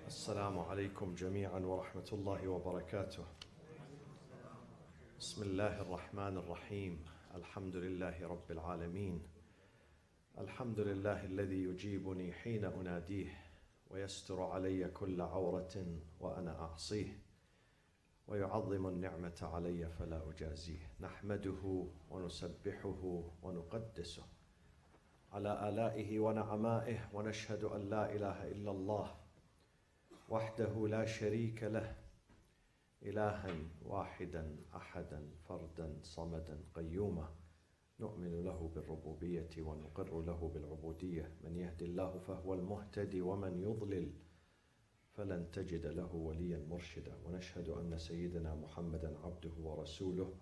السلام عليكم جميعا ورحمة الله وبركاته. بسم الله الرحمن الرحيم. الحمد لله رب العالمين. الحمد لله الذي يجيبني حين أناديه ويستر علي كل عورة وأنا أعصيه ويعظم النعمة علي فلا أجازيه. نحمده ونسبحه ونقدسه على آلائه ونعمائه، ونشهد أن لا إله إلا الله وحده لا شريك له، إلها واحدا أحدا فردا صمدا قيوما، نؤمن له بالربوبية ونقر له بالعبودية. من يهد الله فهو المهتدي ومن يضلل فلن تجد له وليا مرشدا. ونشهد أن سيدنا محمدا عبده ورسوله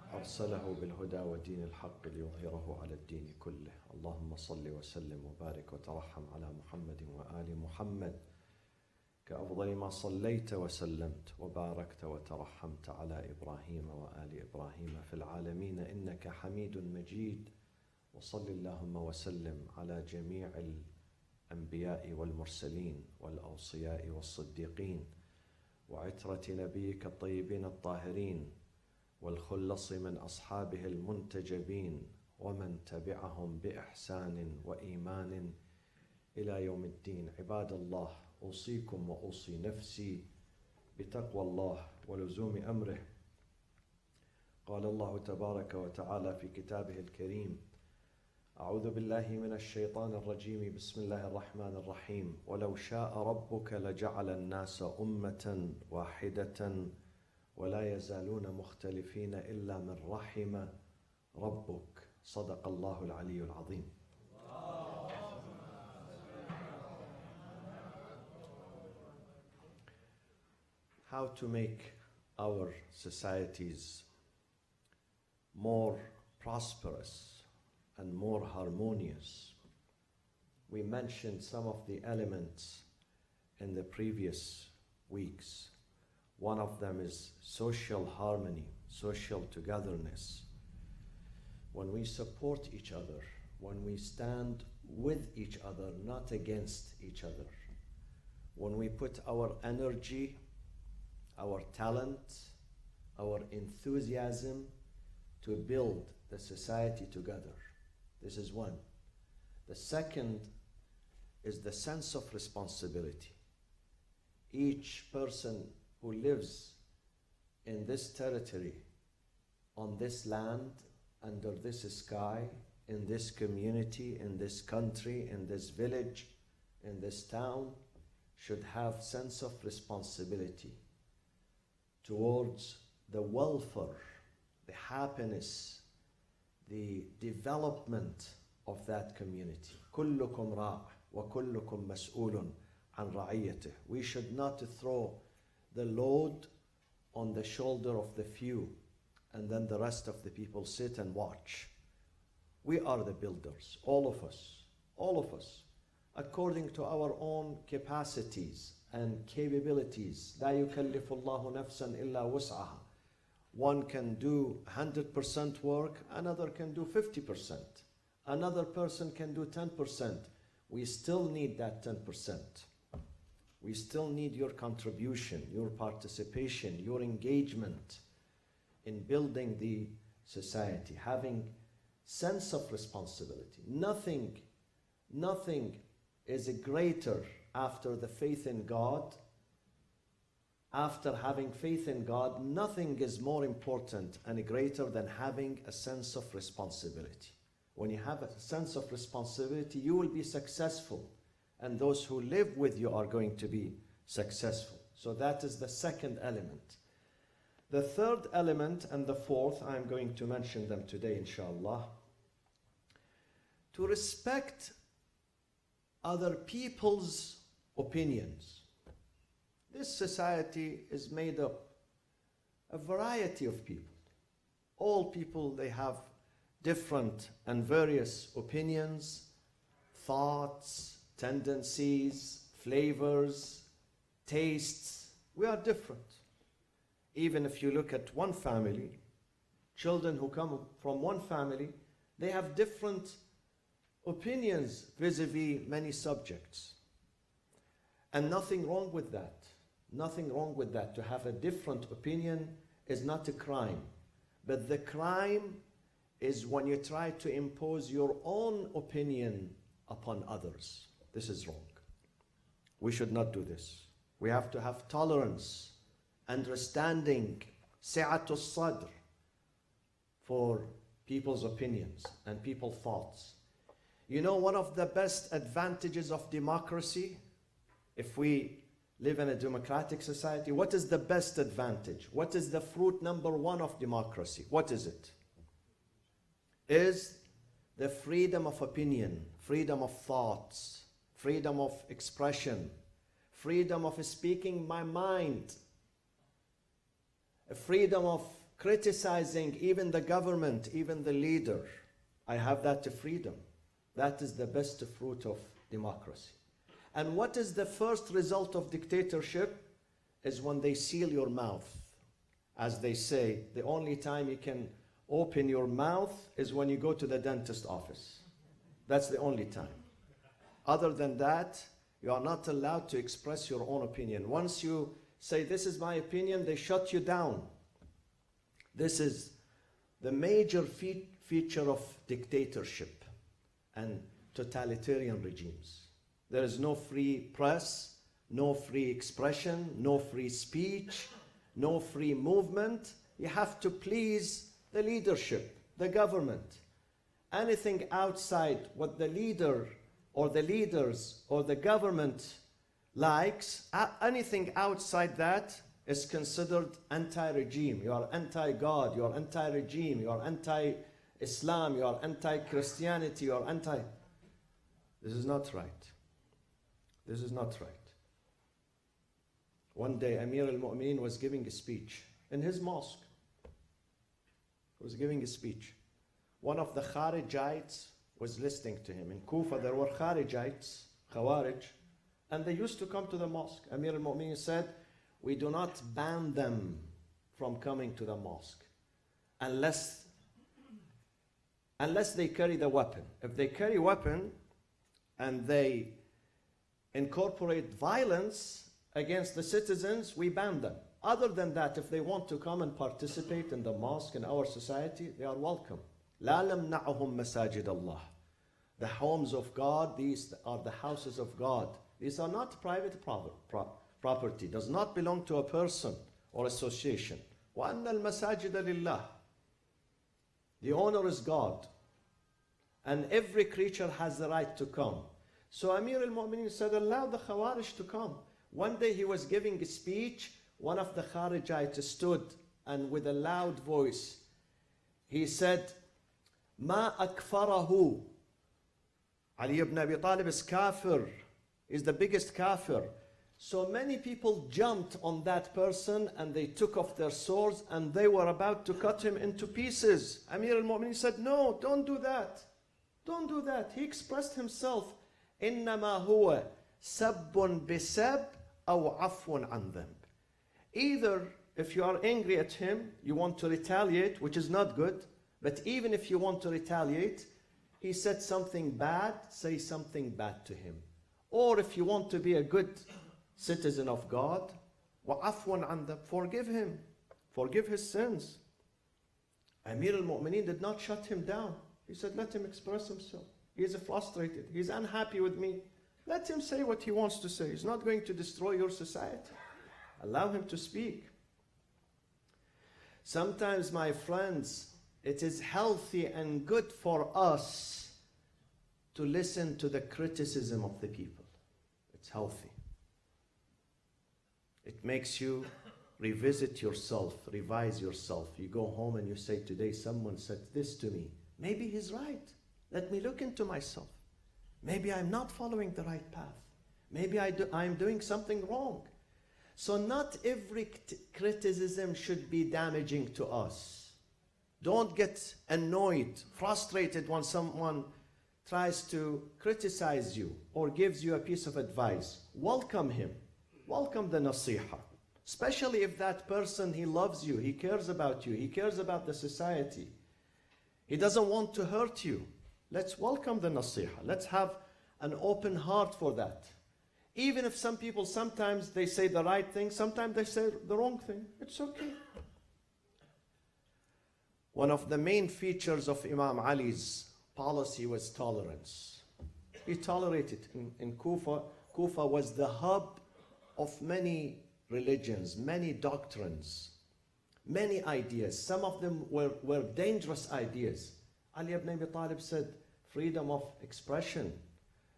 أرسله بالهدى ودين الحق ليظهره على الدين كله. اللهم صل وسلم وبارك وترحم على محمد وآل محمد كأفضل ما صليت وسلمت وباركت وترحمت على إبراهيم وآل إبراهيم في العالمين إنك حميد مجيد. وصل اللهم وسلم على جميع الأنبياء والمرسلين والأوصياء والصديقين وعترة نبيك الطيبين الطاهرين والخلص من أصحابه المنتجبين ومن تبعهم بإحسان وإيمان إلى يوم الدين. عباد الله، أوصيكم وأوصي نفسي بتقوى الله ولزوم أمره. قال الله تبارك وتعالى في كتابه الكريم: أعوذ بالله من الشيطان الرجيم، بسم الله الرحمن الرحيم. ولو شاء ربك لجعل الناس أمة واحدة ولا يزالون مختلفين إلا من رحم ربك. صدق الله العلي العظيم. How to make our societies more prosperous and more harmonious. We mentioned some of the elements in the previous weeks. One of them is social harmony, social togetherness. When we support each other, when we stand with each other, not against each other, when we put our energy, our talent, our enthusiasm to build the society together. This is one. The second is the sense of responsibility. Each person who lives in this territory, on this land, under this sky, in this community, in this country, in this village, in this town, should have sense of responsibility towards the welfare, the happiness, the development of that community. كلكم راع وكلكم مسؤول عن رعيته. We should not throw the load on the shoulder of the few and then the rest of the people sit and watch. We are the builders, all of us, according to our own capacities and capabilities. لا يكلف الله نفسا إلا وسعها. One can do 100% work, another can do 50%, another person can do 10%. We still need that 10%. We still need your contribution, your participation, your engagement in building the society, having sense of responsibility. Nothing is greater after the faith in God. After having faith in God, nothing is more important and greater than having a sense of responsibility. When you have a sense of responsibility, you will be successful, and those who live with you are going to be successful. So that is the second element. The third element and the fourth, I'm going to mention them today, inshallah. To respect other people's opinions. This society is made up of a variety of people. All people, they have different and various opinions, thoughts, tendencies, flavors, tastes. We are different. Even if you look at one family, children who come from one family, they have different opinions vis-a-vis many subjects. And nothing wrong with that. Nothing wrong with that. To have a different opinion is not a crime. But the crime is when you try to impose your own opinion upon others. This is wrong. We should not do this. We have to have tolerance, understanding, si'atul sadr for people's opinions and people's thoughts. You know, one of the best advantages of democracy, if we live in a democratic society, what is the best advantage? What is the fruit number one of democracy? What is it? Is the freedom of opinion, freedom of thoughts, freedom of expression, freedom of speaking my mind, a freedom of criticizing even the government, even the leader. I have that freedom. That is the best fruit of democracy. And what is the first result of dictatorship? Is when they seal your mouth. As they say, the only time you can open your mouth is when you go to the dentist office. That's the only time. Other than that, you are not allowed to express your own opinion. Once you say, this is my opinion, they shut you down. This is the major feature of dictatorship and totalitarian regimes. There is no free press, no free expression, no free speech, no free movement. You have to please the leadership, the government. Anything outside what the leader or the leaders or the government likes, anything outside that is considered anti-regime. You are anti-God, you are anti-regime, you are anti-Islam, you are anti-Christianity, you are anti... This is not right. This is not right. One day, Amir al-Mu'mineen was giving a speech in his mosque. He was giving a speech. One of the Kharijites was listening to him. In Kufa, there were Kharijites, Khawarij, and they used to come to the mosque. Amir al-Mu'mineen said, we do not ban them from coming to the mosque unless they carry the weapon. If they carry a weapon and they incorporate violence against the citizens, we ban them. Other than that, if they want to come and participate in the mosque in our society, they are welcome. لا نمنعهم مساجد الله. The homes of God, these are the houses of God. These are not private property. Does not belong to a person or association. وَأَنَّ الْمَسَاجِدَ لِلَّهِ. The owner is God. And every creature has the right to come. So Amir al-Mu'mineen said, allow the Khawarij to come. One day he was giving a speech. One of the Kharijites stood and with a loud voice, he said, Ma akfarahu. Ali ibn Abi Talib is kafir. Is the biggest kafir. So many people jumped on that person and they took off their swords and they were about to cut him into pieces. Amir al-Mu'mineen said, no, don't do that. Don't do that. He expressed himself. إنما هو سب بسب أو عفو عن ذنب. Either if you are angry at him, you want to retaliate, which is not good. But even if you want to retaliate, he said something bad, say something bad to him. Or if you want to be a good citizen of God, وَعَفْوًا عَنْ ذَنْبٍ, forgive him, forgive his sins. Amir al-Mu'mineen did not shut him down. He said, let him express himself. He is frustrated. He's unhappy with me. Let him say what he wants to say. He's not going to destroy your society. Allow him to speak. Sometimes, my friends, it is healthy and good for us to listen to the criticism of the people. It's healthy. It makes you revisit yourself, revise yourself. You go home and you say, today someone said this to me. Maybe he's right. Let me look into myself. Maybe I'm not following the right path. Maybe I'm doing something wrong. So not every criticism should be damaging to us. Don't get annoyed, frustrated when someone tries to criticize you or gives you a piece of advice. Welcome him. Welcome the nasiha. Especially if that person, he loves you, he cares about you, he cares about the society. He doesn't want to hurt you. Let's welcome the nasiha. Let's have an open heart for that. Even if some people, sometimes they say the right thing, sometimes they say the wrong thing. It's okay. One of the main features of Imam Ali's policy was tolerance. He tolerated in Kufa. Kufa was the hub of many religions, many doctrines, many ideas. Some of them were dangerous ideas. Ali ibn Abi Talib said, freedom of expression.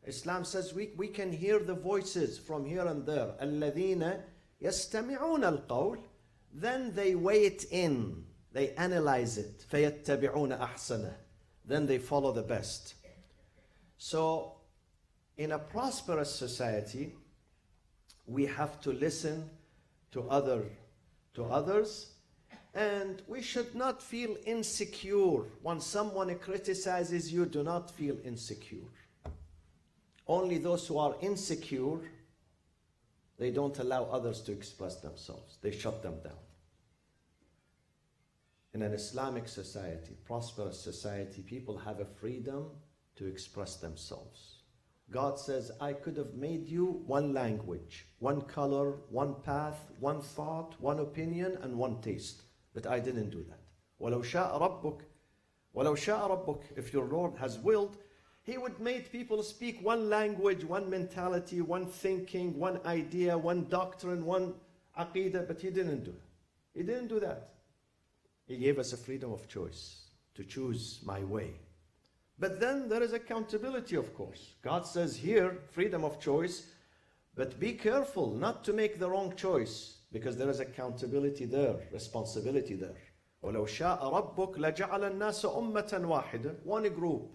Islam says we can hear the voices from here and there. الَّذِينَ يَسْتَمِعُونَ الْقَوْلِ. Then they weigh it in. They analyze it. فَيَتَّبِعُونَ أَحْسَنَهُ. Then they follow the best. So, in a prosperous society, we have to listen to others, and we should not feel insecure. When someone criticizes you, do not feel insecure. Only those who are insecure, they don't allow others to express themselves. They shut them down. In an Islamic society, prosperous society, people have a freedom to express themselves. God says, I could have made you one language, one color, one path, one thought, one opinion, and one taste. But I didn't do that. وَلَوْ شَاءَ رَبُّكَ. If your Lord has willed, He would make people speak one language, one mentality, one thinking, one idea, one doctrine, one aqidah, but He didn't do it. He didn't do that. He gave us a freedom of choice to choose my way. But then there is accountability, of course. God says here, freedom of choice, but be careful not to make the wrong choice, because there is accountability there, responsibility there. وَلَوْ شَاءَ رَبُّكَ لَجَعَلَ النَّاسَ أُمَّةً وَاحِدًا. One group,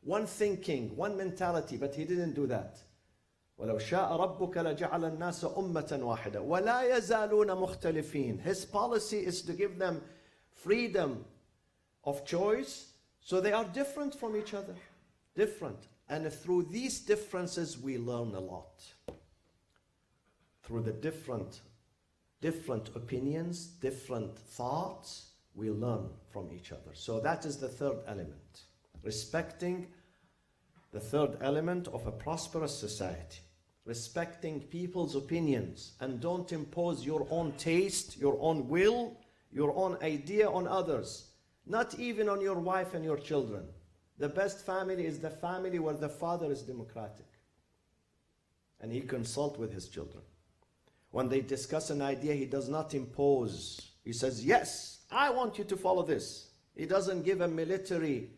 one thinking, one mentality, but He didn't do that. وَلَوْ شَاءَ رَبُّكَ لَجَعَلَ النَّاسَ أُمَّةً وَاحِدًا وَلَا يَزَالُونَ مُخْتَلِفِينَ. His policy is to give them freedom of choice, so they are different from each other. Different. And through these differences, we learn a lot. Through the different opinions, different thoughts, we learn from each other. So that is the third element. Respecting the third element of a prosperous society. Respecting people's opinions, and don't impose your own taste, your own will, your own idea on others. Not even on your wife and your children. The best family is the family where the father is democratic. And he consults with his children. When they discuss an idea, he does not impose. He says, yes, I want you to follow this. He doesn't give a military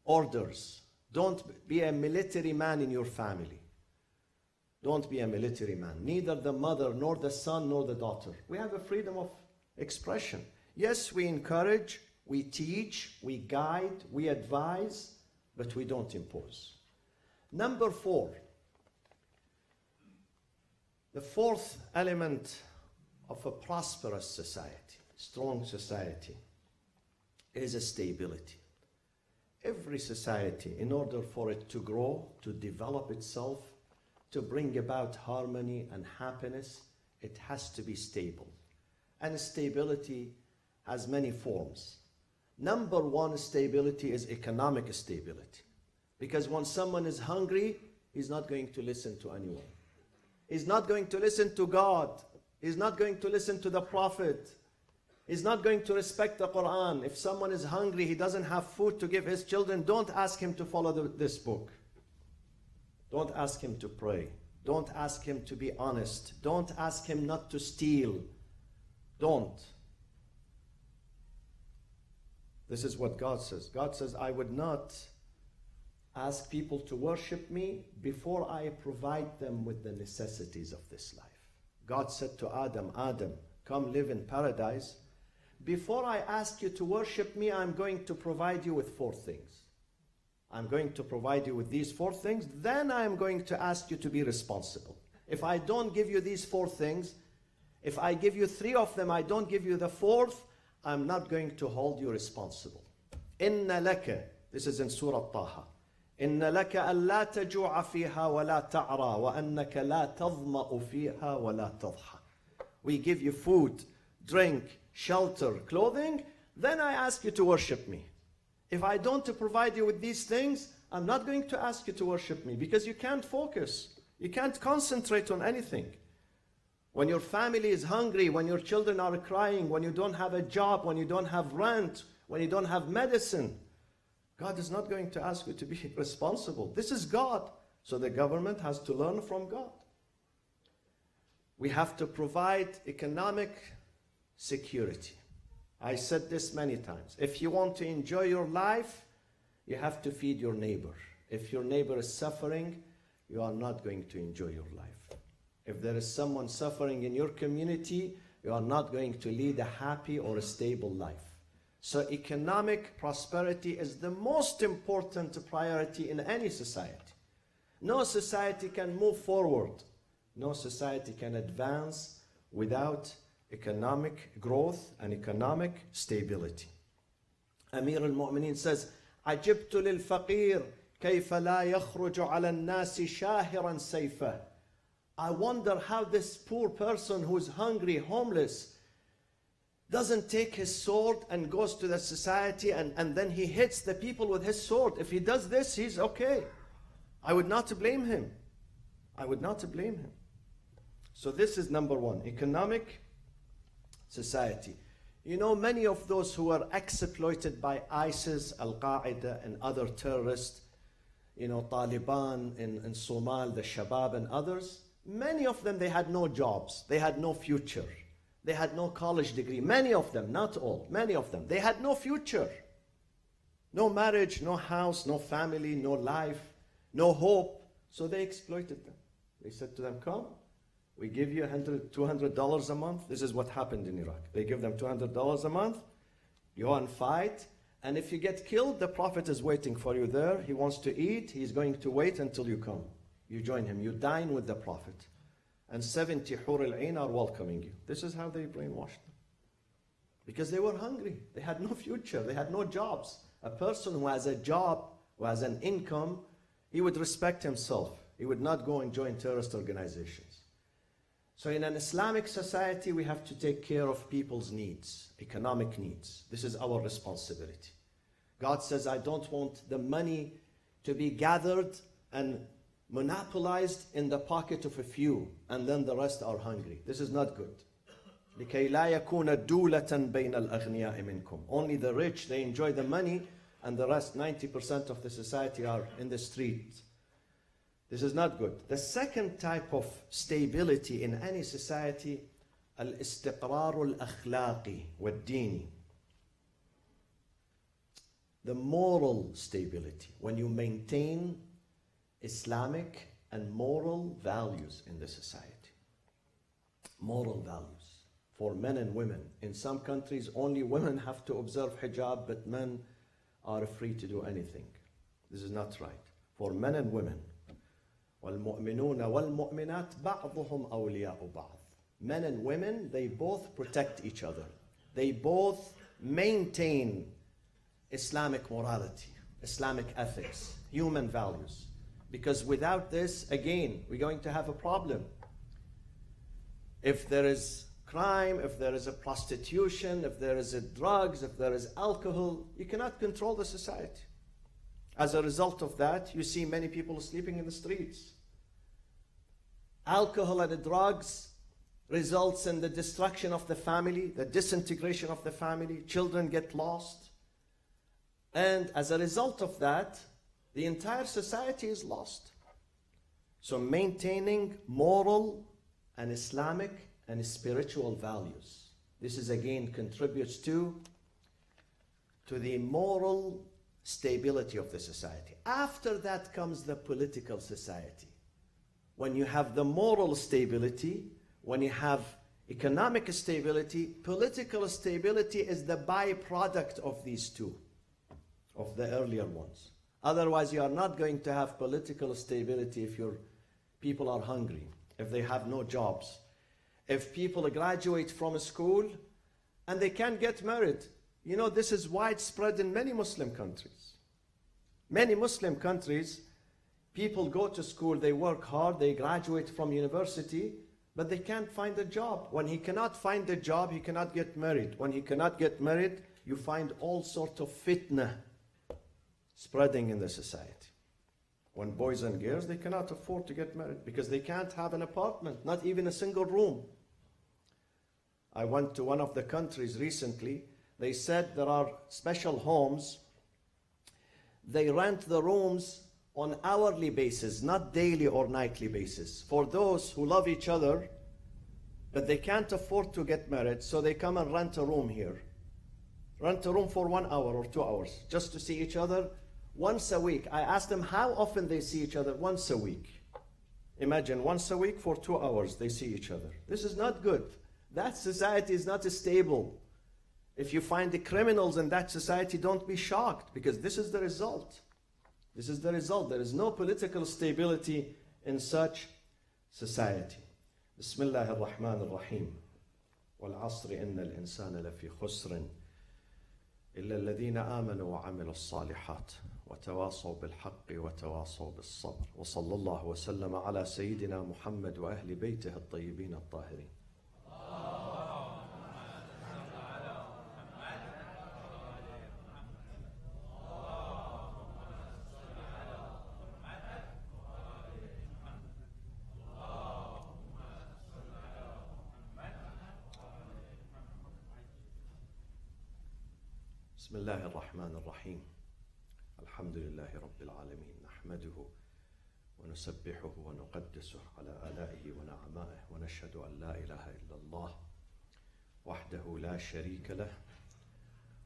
orders. Don't be a military man in your family. Don't be a military man. Neither the mother, nor the son, nor the daughter. We have a freedom of expression. Yes, we encourage, we teach, we guide, we advise, but we don't impose. Number 4. The fourth element of a prosperous society, strong society, is a stability. Every society, in order for it to grow, to develop itself, to bring about harmony and happiness, it has to be stable. And stability has many forms. Number 1 stability is economic stability. Because when someone is hungry, he's not going to listen to anyone. He's not going to listen to God. He's not going to listen to the Prophet. He's not going to respect the Quran. If someone is hungry, he doesn't have food to give his children, don't ask him to follow this book. Don't ask him to pray. Don't ask him to be honest. Don't ask him not to steal. Don't. This is what God says. God says, I would not ask people to worship me before I provide them with the necessities of this life. God said to Adam, Adam, come live in paradise. Before I ask you to worship me, I'm going to provide you with 4 things. I'm going to provide you with these 4 things, then I'm going to ask you to be responsible. If I don't give you these 4 things, if I give you 3 of them, I don't give you the 4th, I'm not going to hold you responsible. Inna laka, this is in Surah Taha. Inna laka alla taju'a fiha wa la ta'ra wa annaka la tadhma'u fiha wa la tadha. We give you food, drink, shelter, clothing, then I ask you to worship me. If I don't provide you with these things, I'm not going to ask you to worship me, because you can't focus. You can't concentrate on anything. When your family is hungry, when your children are crying, when you don't have a job, when you don't have rent, when you don't have medicine, God is not going to ask you to be responsible. This is God. So the government has to learn from God. We have to provide economic security. I said this many times. If you want to enjoy your life, you have to feed your neighbor. If your neighbor is suffering, you are not going to enjoy your life. If there is someone suffering in your community, you are not going to lead a happy or a stable life. So economic prosperity is the most important priority in any society. No society can move forward. No society can advance without economic growth and economic stability. Amir al-Mu'mineen says, عجبت للفقير كيف لا يخرج على الناس شاهرا سيفه. I wonder how this poor person who's hungry, homeless, doesn't take his sword and goes to the society and then he hits the people with his sword. If he does this, he's okay. I would not blame him. I would not blame him. So this is number 1, economic society. You know, many of those who were exploited by ISIS, Al-Qaeda, and other terrorists, you know, Taliban in Somal, the Shabab and others, many of them, they had no jobs. They had no future. They had no college degree. Many of them, not all, many of them, they had no future. No marriage, no house, no family, no life, no hope. So they exploited them. They said to them, come, we give you $100, $200 a month. This is what happened in Iraq. They give them $200 a month. You go and fight. And if you get killed, the Prophet is waiting for you there. He wants to eat. He's going to wait until you come. You join him. You dine with the Prophet. And 70 Hur al-Ain are welcoming you. This is how they brainwashed them. Because they were hungry. They had no future. They had no jobs. A person who has a job, who has an income, he would respect himself. He would not go and join terrorist organizations. So in an Islamic society, we have to take care of people's needs, economic needs. This is our responsibility. God says, I don't want the money to be gathered and monopolized in the pocket of a few, and then the rest are hungry. This is not good. لكي لا يكون دولة بين الأغنياء منكم. Only the rich, they enjoy the money, and the rest, 90% of the society, are in the street. This is not good. The second type of stability in any society, الاستقرار الأخلاقي والديني. The moral stability, when you maintain Islamic and moral values in the society. Moral values for men and women. In some countries, only women have to observe hijab, but men are free to do anything. This is not right. For men and women. وَالْمُؤْمِنُونَ وَالْمُؤْمِنَاتِ بَعْضُهُمْ أَوْلِيَاءُ بَعْضٍ. Men and women, they both protect each other. They both maintain Islamic morality, Islamic ethics, human values. Because without this, again, we're going to have a problem. If there is crime, if there is a prostitution, if there is a drugs, if there is alcohol, you cannot control the society. As a result of that, you see many people sleeping in the streets. Alcohol and the drugs results in the destruction of the family, the disintegration of the family. Children get lost. And as a result of that, the entire society is lost. So maintaining moral and Islamic and spiritual values. This is again contributes to the moral stability of the society. After that comes the political society. When you have the moral stability, when you have economic stability, political stability is the byproduct of these two, of the earlier ones. Otherwise, you are not going to have political stability if your people are hungry, if they have no jobs, if people graduate from a school and they can't get married. You know, this is widespread in many Muslim countries. Many Muslim countries, people go to school, they work hard, they graduate from university, but they can't find a job. When he cannot find a job, he cannot get married. When he cannot get married, you find all sorts of fitna spreading in the society. When boys and girls, they cannot afford to get married because they can't have an apartment, not even a single room. I went to one of the countries recently. They said there are special homes. They rent the rooms on hourly basis, not daily or nightly basis, for those who love each other, but they can't afford to get married, so they come and rent a room here. Rent a room for 1 hour or 2 hours, just to see each other once a week. I asked them how often they see each other. Once a week. Imagine, once a week for 2 hours they see each other. This is not good. That society is not stable. If you find the criminals in that society, don't be shocked, because this is the result. This is the result. There is no political stability in such society. Bismillah ar-Rahman ar-Rahim. وَالْعَصْرِ إِنَّ الْإِنسَانَ لَفِي خُسْرٍ إِلَّا الَّذِينَ آمَنُوا وَعَمِلُوا الصَّالِحَاتِ وَتَوَاصَوْا بِالْحَقِّ وَتَوَاصَوْا بِالصَّبْرِ وصلى الله وسلم على سيدنا محمد وأهل بيته الطيبين الطاهرين. بسم الله الرحمن الرحيم. الحمد لله رب العالمين، نحمده ونسبحه ونقدسه على آلائه ونعمائه، ونشهد أن لا إله إلا الله وحده لا شريك له،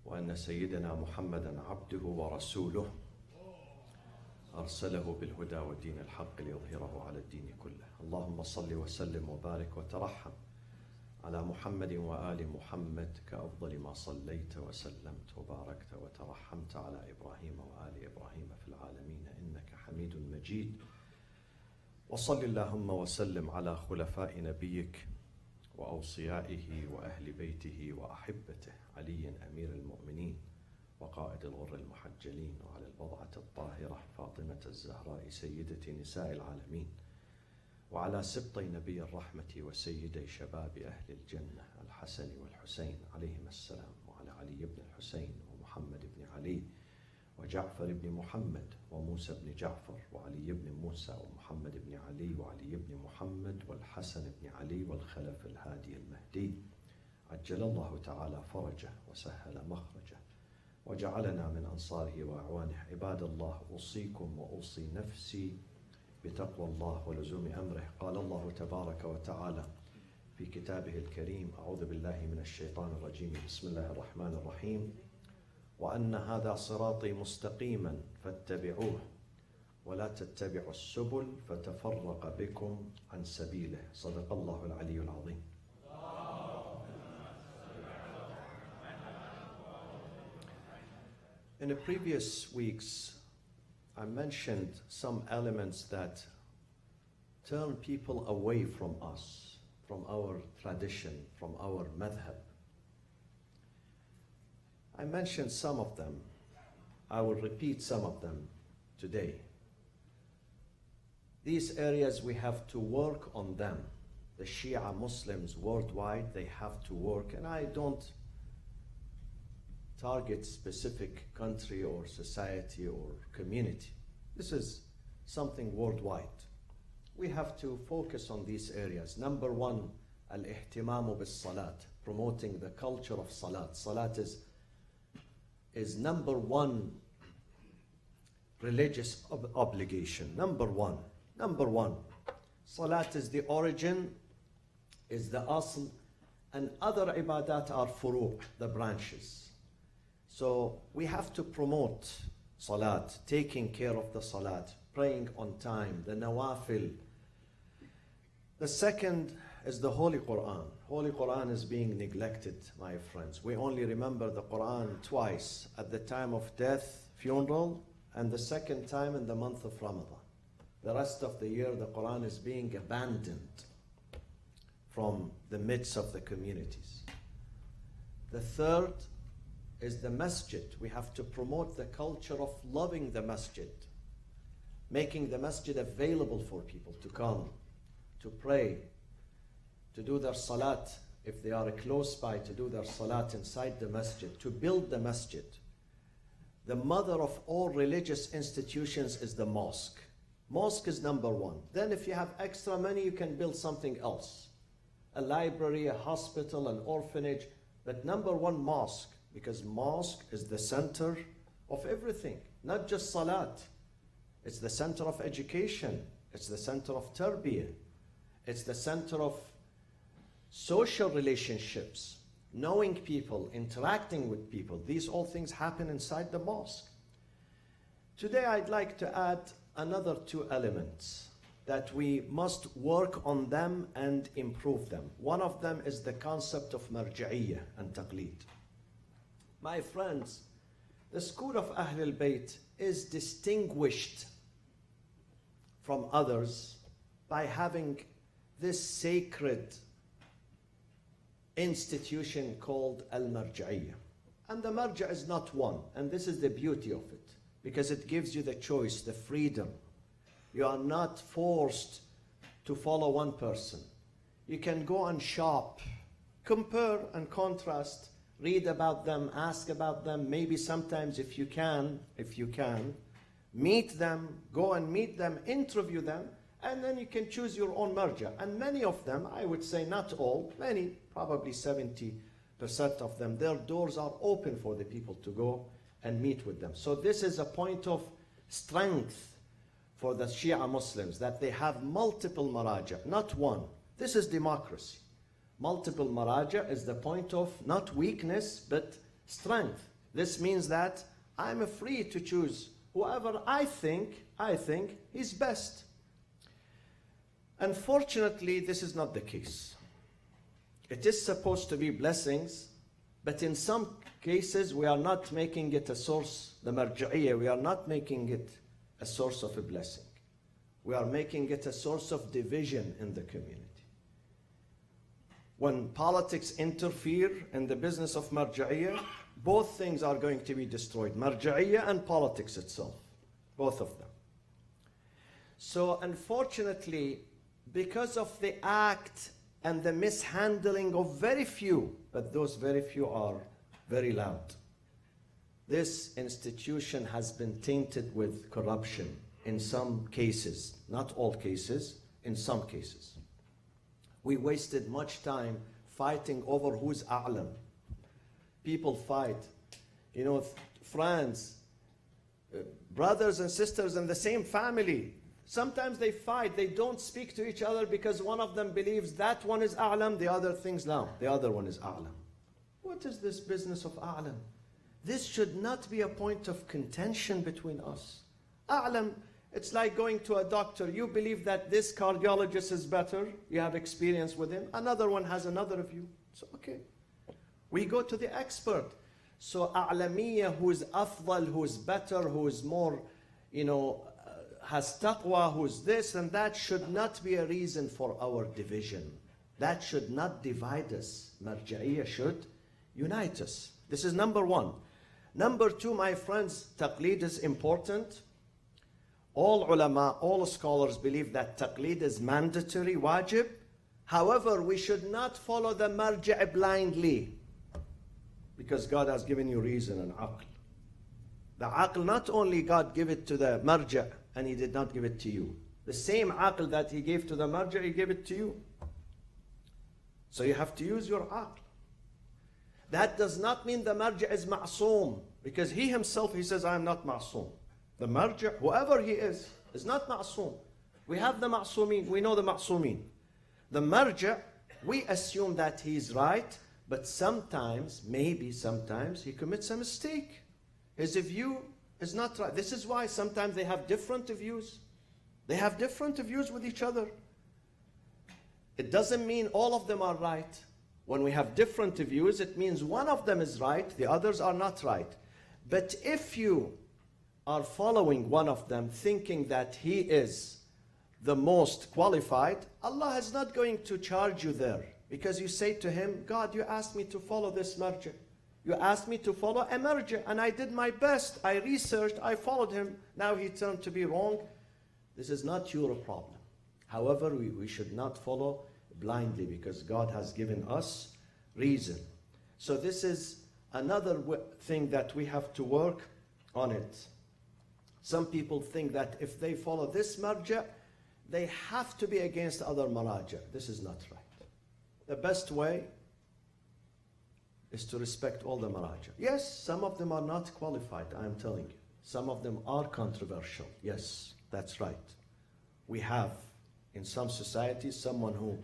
وأن سيدنا محمدا عبده ورسوله أرسله بالهدى ودين الحق ليظهره على الدين كله. اللهم صل وسلم وبارك وترحم على محمد وآل محمد كأفضل ما صليت وسلمت وباركت وترحمت على إبراهيم وآل إبراهيم في العالمين إنك حميد مجيد. وصل اللهم وسلم على خلفاء نبيك وأوصيائه وأهل بيته وأحبته، علي أمير المؤمنين وقائد الغر المحجلين، وعلى البضعة الطاهرة فاطمة الزهراء سيدة نساء العالمين، وعلى سبطي نبي الرحمة وسيدي شباب أهل الجنة الحسن والحسين عليهما السلام، وعلى علي بن الحسين ومحمد بن علي وجعفر بن محمد وموسى بن جعفر وعلي بن موسى ومحمد بن علي وعلي بن محمد والحسن بن علي والخلف الهادي المهدي، عجل الله تعالى فرجه وسهل مخرجه وجعلنا من أنصاره وأعوانه. عباد الله، أوصيكم وأوصي نفسي بتقوى الله ولزوم أمره. قال الله تبارك وتعالى في كتابه الكريم: أعوذ بالله من الشيطان الرجيم، بسم الله الرحمن الرحيم، وأن هذا صراطي مستقيما فاتبعوه ولا تتبعوا السبل فتفرق بكم عن سبيله. صدق الله العلي العظيم. In the previous weeks, I mentioned some elements that turn people away from us, from our tradition, from our madhab. I mentioned some of them. I will repeat some of them today. These areas, we have to work on them. The Shia Muslims worldwide, they have to work, and I don't target specific country or society or community. This is something worldwide. We have to focus on these areas. Number one, al-ihtimamu bis-salat, promoting the culture of salat. Salat is number one religious obligation. Number one. Salat is the origin, is the asl, and other ibadat are furu', the branches. So we have to promote salat, taking care of the salat, praying on time, the nawafil. The second is the Holy Quran. Holy Quran is being neglected, my friends. We only remember the Quran twice, at the time of death, funeral, and the second time in the month of Ramadan. The rest of the year, the Quran is being abandoned from the midst of the communities. The third is the masjid. We have to promote the culture of loving the masjid, making the masjid available for people to come, to pray, to do their salat, if they are close by, to do their salat inside the masjid, to build the masjid. The mother of all religious institutions is the mosque. Mosque is number one. Then if you have extra money, you can build something else. A library, a hospital, an orphanage. But number one, mosque. Because mosque is the center of everything. Not just salat. It's the center of education. It's the center of tarbiyah. It's the center of social relationships. Knowing people, interacting with people. These all things happen inside the mosque. Today I'd like to add another two elements that we must work on them and improve them. One of them is the concept of marja'iyya and taqleed. My friends, the school of Ahl al-Bayt is distinguished from others by having this sacred institution called al-marja'iyya. And the marja' is not one, and this is the beauty of it, because it gives you the choice, the freedom. You are not forced to follow one person. You can go and shop, compare and contrast, read about them, ask about them, maybe sometimes if you can, meet them, go and meet them, interview them, and then you can choose your own marja. And many of them, I would say not all, many, probably 70% of them, their doors are open for the people to go and meet with them. So this is a point of strength for the Shia Muslims, that they have multiple maraja, not one. This is democracy. Multiple maraja is the point of not weakness, but strength. This means that I'm free to choose whoever I think is best. Unfortunately, this is not the case. It is supposed to be blessings, but in some cases we are not making it a source, the marja'iyya, we are not making it a source of a blessing. We are making it a source of division in the community. When politics interfere in the business of marja'iyya, both things are going to be destroyed, marja'iyya and politics itself, both of them. So unfortunately, because of the act and the mishandling of very few, but those very few are very loud, this institution has been tainted with corruption in some cases, not all cases, in some cases. We wasted much time fighting over who's a'lam. People fight, you know, friends, brothers and sisters in the same family. Sometimes they fight, they don't speak to each other because one of them believes that one is a'lam, the other thinks no, the other one is a'lam. What is this business of a'lam? This should not be a point of contention between us. A'lam, it's like going to a doctor. You believe that this cardiologist is better. You have experience with him. Another one has another view. So, okay. We go to the expert. So, a'lamiyya, who is afdal, who is better, who is more, you know, has taqwa, who is this and that, should not be a reason for our division. That should not divide us. Marja'iyya should unite us. This is number one. Number two, my friends, taqleed is important. All ulama, all scholars believe that taqleed is mandatory, wajib. However, we should not follow the marja' blindly, because God has given you reason and aql. The aql, not only God gave it to the marja' and He did not give it to you. The same aql that He gave to the marja', He gave it to you. So you have to use your aql. That does not mean the marja' is ma'soom, because he himself, he says, I am not ma'soom. The marja', whoever he is not ma'soom. We have the ma'soomin, we know the ma'soomin. The marja', we assume that he's right, but sometimes, maybe sometimes, he commits a mistake. His view is not right. This is why sometimes they have different views. They have different views with each other. It doesn't mean all of them are right. When we have different views, it means one of them is right, the others are not right. But if you are following one of them, thinking that he is the most qualified, Allah is not going to charge you there. Because you say to him, God, you asked me to follow this marja. You asked me to follow a marja, and I did my best. I researched, I followed him. Now he turned to be wrong. This is not your problem. However, we should not follow blindly, because God has given us reason. So this is another thing that we have to work on it. Some people think that if they follow this marja, they have to be against other maraja. This is not right. The best way is to respect all the maraja. Yes, some of them are not qualified, I am telling you. Some of them are controversial. Yes, that's right. We have, in some societies, someone who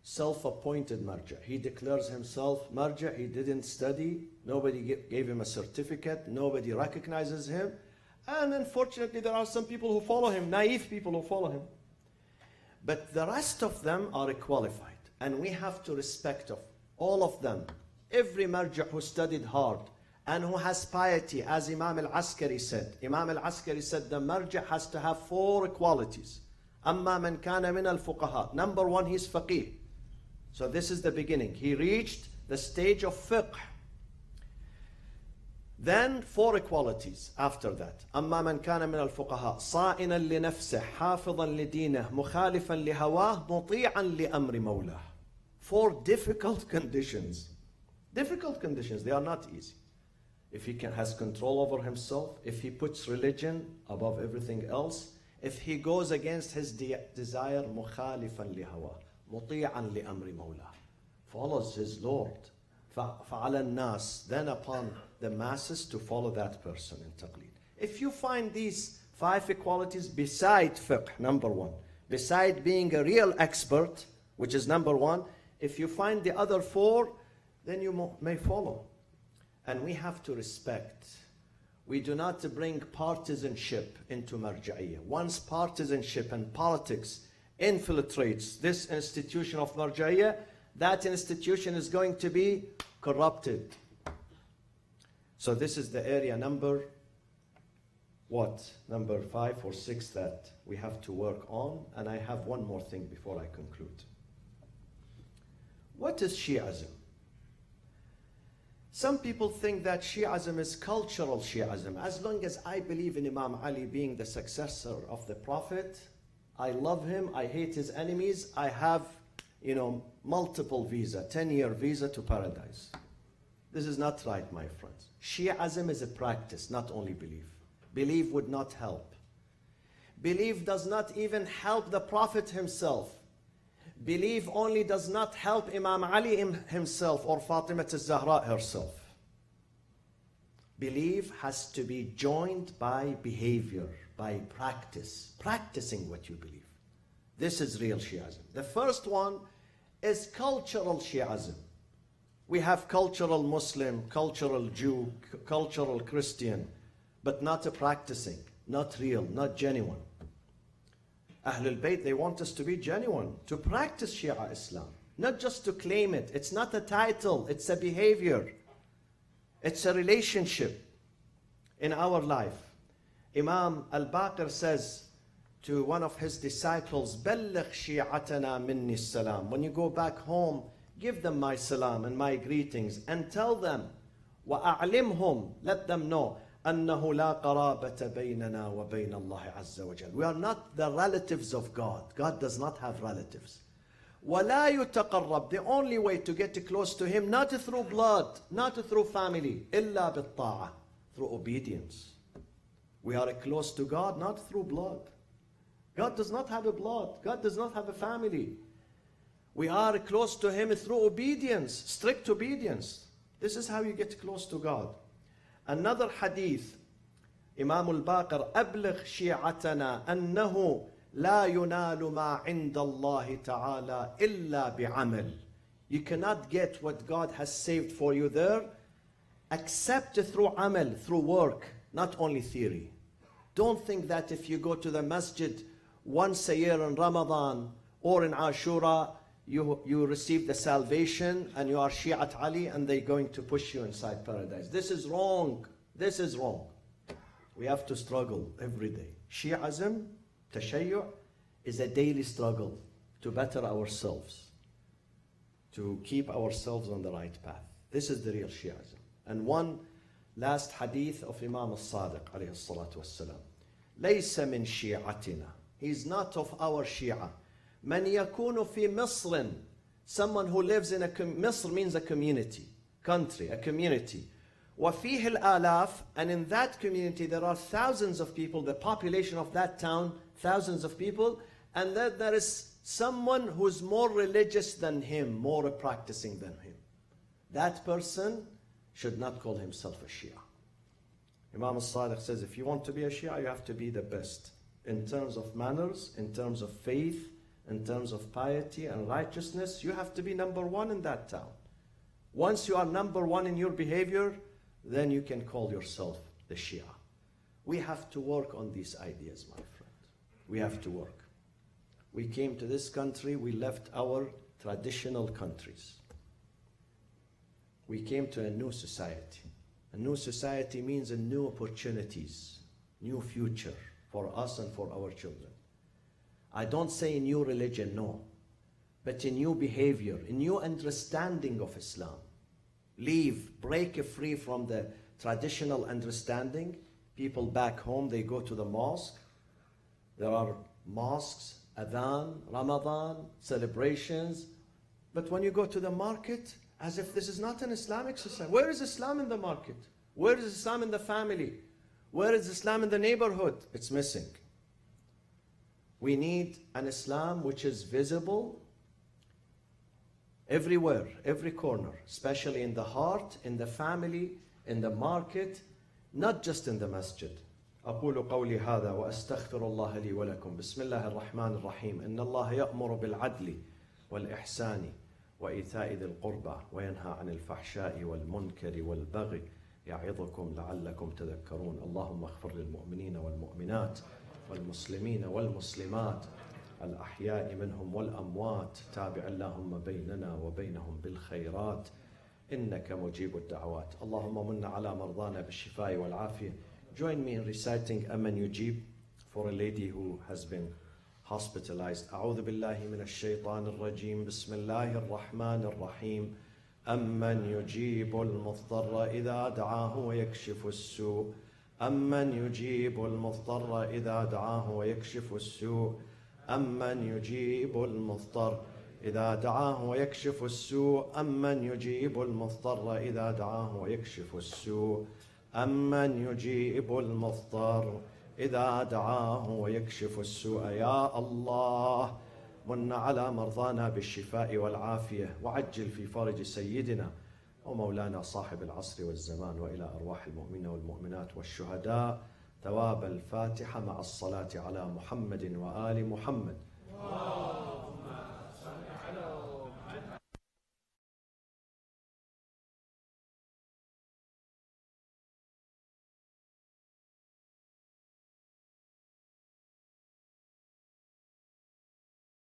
self-appointed marja. He declares himself marja. He didn't study. Nobody gave him a certificate. Nobody recognizes him. And unfortunately, there are some people who follow him, naive people who follow him. But the rest of them are qualified. And we have to respect of all of them. Every marja who studied hard and who has piety, as Imam al-Askari said. Imam al-Askari said the marja has to have 4 qualities. Amma man kana min al-fuqaha. Number 1, he's faqih. So this is the beginning. He reached the stage of fiqh. Then 4 qualities after that. أما من كان من الفقهاء صائنا لنفسه حافظا لدينه مخالفا لهواه مطيعا لأمر مولاه. 4 difficult conditions. Difficult conditions. They are not easy. If he has control over himself, if he puts religion above everything else, if he goes against his desire, مخالفا لهواه مطيعا لأمر مولاه, follows his Lord. فعلى الناس, then upon the masses to follow that person in taqlid. If you find these 5 qualities beside fiqh, number 1, beside being a real expert, which is number 1, if you find the other 4, then you may follow. And we have to respect. We do not bring partisanship into marja'iyah. Once partisanship and politics infiltrates this institution of marja'iyah, that institution is going to be corrupted. So this is the area number, number 5 or 6 that we have to work on. And I have one more thing before I conclude. What is Shi'ism? Some people think that Shi'ism is cultural Shi'ism. As long as I believe in Imam Ali being the successor of the Prophet, I love him, I hate his enemies, I have, multiple visa, 10-year visa to paradise. This is not right, my friends. Shi'ism is a practice, not only belief. Belief would not help. Belief does not even help the Prophet himself. Belief only does not help Imam Ali himself or Fatima al-Zahra herself. Belief has to be joined by behavior, by practice, practicing what you believe. This is real Shi'ism. The first one is cultural Shi'ism. We have cultural Muslim, cultural Jew, cultural Christian, but not a practicing, not real, not genuine. Ahlul Bayt, they want us to be genuine, to practice Shia Islam, not just to claim it. It's not a title, it's a behavior. It's a relationship in our life. Imam al-Baqir says to one of his disciples, بَلِّغْ شِيعَتَنَا مِنِّي السَّلَامِ. When you go back home, give them my salam and my greetings and tell them, وَأَعْلِمْهُمْ, let them know, أَنَّهُ لَا قَرَابَةَ بَيْنَنَا وَبَيْنَ اللَّهِ عَزَّ وَجَلَّ. We are not the relatives of God. God does not have relatives. وَلَا يُتَقَرَّبْ. The only way to get close to Him, not through blood, not through family, إِلَّا بِالطَّاعَةِ, through obedience. We are close to God not through blood. God does not have a blood. God does not have a family. We are close to Him through obedience, strict obedience. This is how you get close to God. Another hadith, Imam al-Baqir, أبلغ شيعتنا أنه لا ينال ما عند الله تعالى إلا بعمل. You cannot get what God has saved for you there except through amal, through work, not only theory. Don't think that if you go to the masjid once a year in Ramadan or in Ashura, you receive the salvation and you are Shi'at Ali and they're going to push you inside paradise. This is wrong. This is wrong. We have to struggle every day. Shi'ism, Tashayyu', is a daily struggle to better ourselves, to keep ourselves on the right path. This is the real Shi'ism. And one last hadith of Imam al-Sadiq alayhi salatu wassalam. لَيْسَ مِنْ شِيعَتِنَا. He's not of our Shia. مَنْ يَكُونُ فِي مِصْرٍ. Someone who lives in Misr means a community, country, a community. وَفِيهِ الْآلَافِ. And in that community there are thousands of people, the population of that town, thousands of people, and then there is someone who's more religious than him, more practicing than him. That person should not call himself a Shia. Imam al-Sadiq says, if you want to be a Shia, you have to be the best in terms of manners, in terms of faith, in terms of piety and righteousness. You have to be number one in that town. Once you are number one in your behavior, then you can call yourself the Shia. We have to work on these ideas, my friend. We have to work. We came to this country, we left our traditional countries. We came to a new society. A new society means a new opportunities, new future for us and for our children. I don't say a new religion, no, but a new behavior, a new understanding of Islam. Leave, break free from the traditional understanding. People back home, they go to the mosque. There are mosques, adhan, Ramadan, celebrations. But when you go to the market, as if this is not an Islamic society. Where is Islam in the market? Where is Islam in the family? Where is Islam in the neighborhood? It's missing. We need an Islam which is visible everywhere, every corner, especially in the heart, in the family, in the market, not just in the masjid. أقول قولي هذا وأستغفر الله لي ولكم. بسم الله الرحمن الرحيم. إن الله يأمر بالعدل والإحسان وإيتاء ذي القربى وينهى عن الفحشاء والمنكر والبغي يعظكم لعلكم تذكرون. اللهم اغفر للمؤمنين والمؤمنات والمسلمين والمسلمات الأحياء منهم والأموات. تابع اللهم بيننا وبينهم بالخيرات إنك مجيب الدعوات. اللهم من على مرضانا بالشفاء والعافية. Join me in reciting أمن يجيب for a lady who has been hospitalized. أعوذ بالله من الشيطان الرجيم. بسم الله الرحمن الرحيم. أمن يجيب المضطر إذا دعاه ويكشف السوء. أمن يجيب المضطر إذا دعاه ويكشف السوء. أمن يجيب المضطر إذا دعاه ويكشف السوء. أمن يجيب المضطر إذا دعاه ويكشف السوء. أمن يجيب المضطر إذا دعاه ويكشف السوء. يا الله من على مرضانا بالشفاء والعافية وعجل في فرج سيدنا ومولانا صاحب العصر والزمان وإلى أرواح المؤمنين والمؤمنات والشهداء ثواب الفاتحة مع الصلاة على محمد وآل محمد.